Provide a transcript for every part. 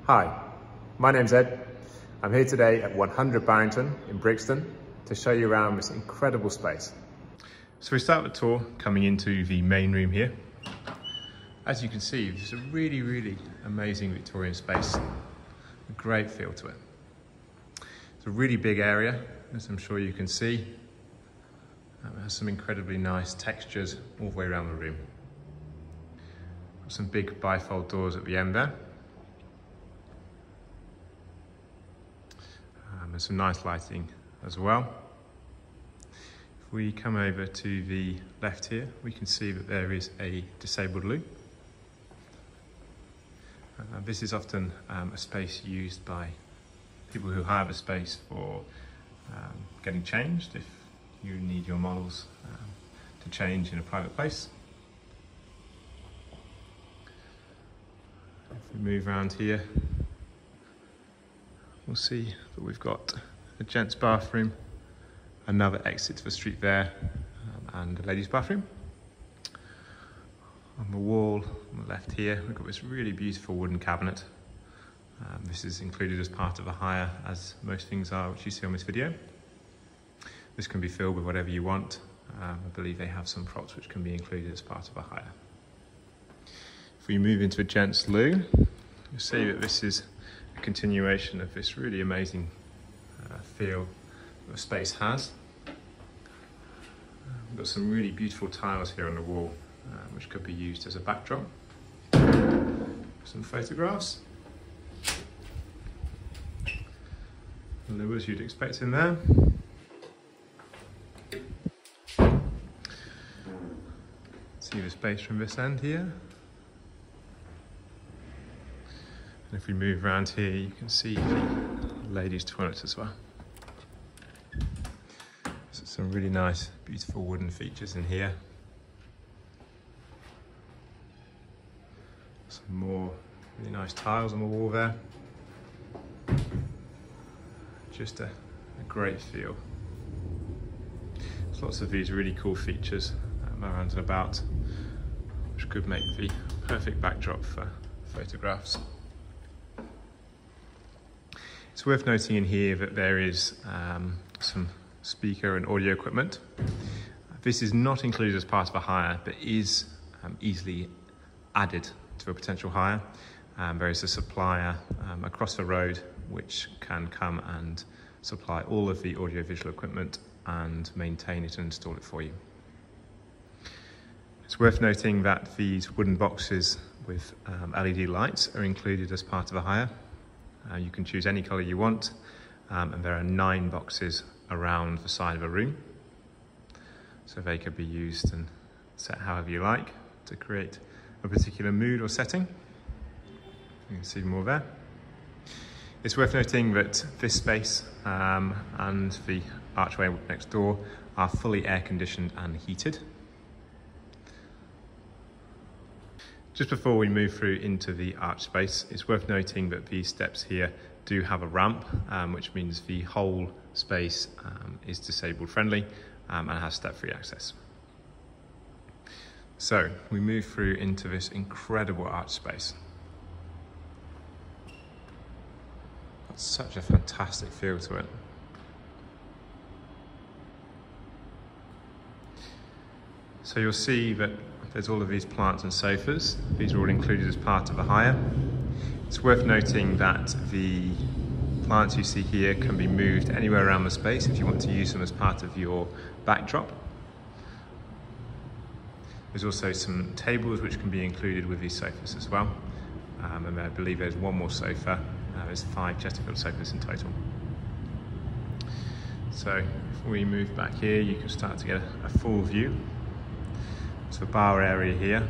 Hi, my name's Ed. I'm here today at 100 Barrington in Brixton to show you around this incredible space. So we start the tour coming into the main room here. As you can see, there's a really amazing Victorian space. A great feel to it. It's a really big area, as I'm sure you can see. It has some incredibly nice textures all the way around the room. Got some big bifold doors at the end there. There's some nice lighting as well. If we come over to the left here, we can see that there is a disabled loo. This is often a space used by people who hire a space for getting changed if you need your models to change in a private place. If we move around here, we'll see that we've got a gents bathroom, another exit to the street there, and a ladies bathroom. On the wall on the left here, we've got this really beautiful wooden cabinet. This is included as part of a hire, as most things are which you see on this video. This can be filled with whatever you want. I believe they have some props which can be included as part of a hire. If we move into a gents loo, you'll see that this is a continuation of this really amazing feel that the space has. We've got some really beautiful tiles here on the wall, which could be used as a backdrop. Some photographs. As you'd expect in there. See the space from this end here. And if we move around here, you can see the ladies' toilet as well. So some really nice, beautiful wooden features in here. Some more really nice tiles on the wall there. Just a great feel. There's lots of these really cool features around and about, which could make the perfect backdrop for photographs. It's worth noting in here that there is some speaker and audio equipment. This is not included as part of a hire, but is easily added to a potential hire. There is a supplier across the road which can come and supply all of the audio-visual equipment and maintain it and install it for you. It's worth noting that these wooden boxes with LED lights are included as part of a hire. You can choose any colour you want, and there are 9 boxes around the side of a room. So they could be used and set however you like to create a particular mood or setting. You can see more there. It's worth noting that this space and the archway next door are fully air conditioned and heated. Just before we move through into the arch space, it's worth noting that these steps here do have a ramp, which means the whole space is disabled friendly and has step-free access. So we move through into this incredible arch space. That's such a fantastic feel to it. So you'll see that there's all of these plants and sofas. These are all included as part of a hire. It's worth noting that the plants you see here can be moved anywhere around the space if you want to use them as part of your backdrop. There's also some tables which can be included with these sofas as well. And I believe there's one more sofa. There's 5 Chesterfield sofas in total. So if we move back here, you can start to get a full view. It's the bar area here.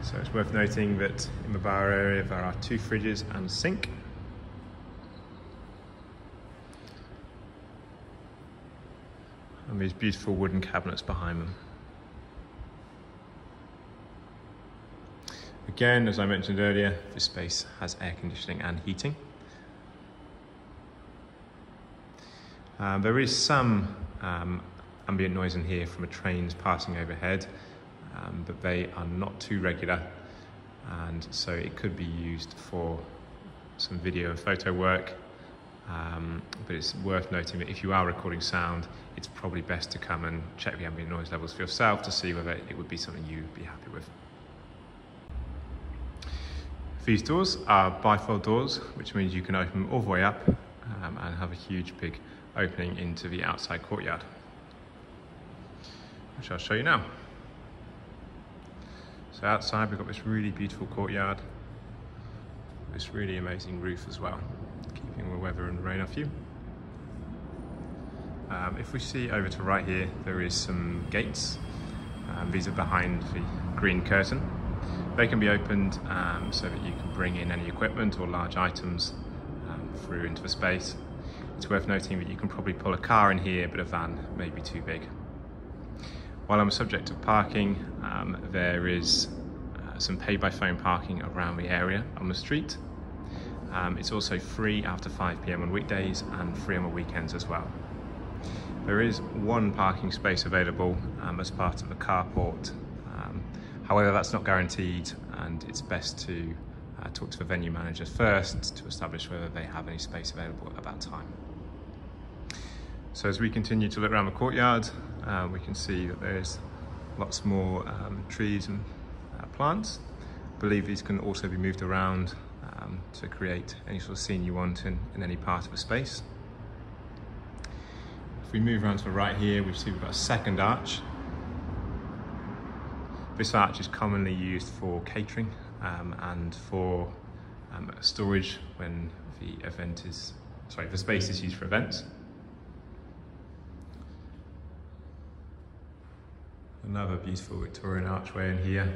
So it's worth noting that in the bar area there are 2 fridges and a sink. And these beautiful wooden cabinets behind them. Again, as I mentioned earlier, this space has air conditioning and heating. There is some ambient noise in here from a train's passing overhead, but they are not too regular, and so it could be used for some video and photo work. But it's worth noting that if you are recording sound, it's probably best to come and check the ambient noise levels for yourself to see whether it would be something you'd be happy with. These doors are bifold doors, which means you can open them all the way up and have a huge big opening into the outside courtyard, which I'll show you now. So outside we've got this really beautiful courtyard, this really amazing roof as well, keeping the weather and rain off you. If we see over to right here, there is some gates. These are behind the green curtain. They can be opened so that you can bring in any equipment or large items through into the space. It's worth noting that you can probably pull a car in here, but a van may be too big. While on the subject of parking, there is some pay-by-phone parking around the area on the street. It's also free after 5 PM on weekdays and free on the weekends as well. There is one parking space available as part of the carport. However, that's not guaranteed, and it's best to talk to the venue manager first to establish whether they have any space available at that time. So as we continue to look around the courtyard, we can see that there's lots more trees and plants. I believe these can also be moved around to create any sort of scene you want in any part of the space. If we move around to the right here, we see we've got a second arch. This arch is commonly used for catering and for storage when the space is used for events. Another beautiful Victorian archway in here,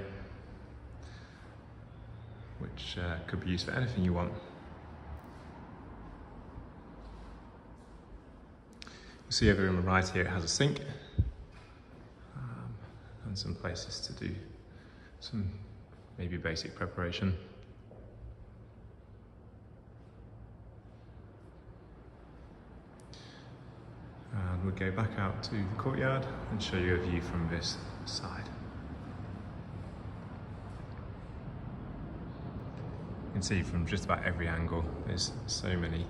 which could be used for anything you want. You'll see over on the right here it has a sink and some places to do some maybe basic preparation. And we'll go back out to the courtyard and show you a view from this side. You can see from just about every angle there's so many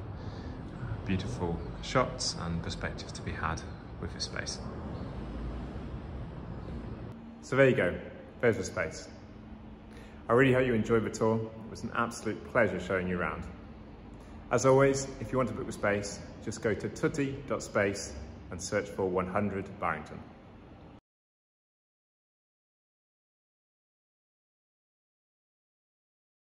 beautiful shots and perspectives to be had with this space. So there you go, there's the space. I really hope you enjoyed the tour. It was an absolute pleasure showing you around. As always, if you want to book the space, just go to tutti.space and search for 100 Barrington.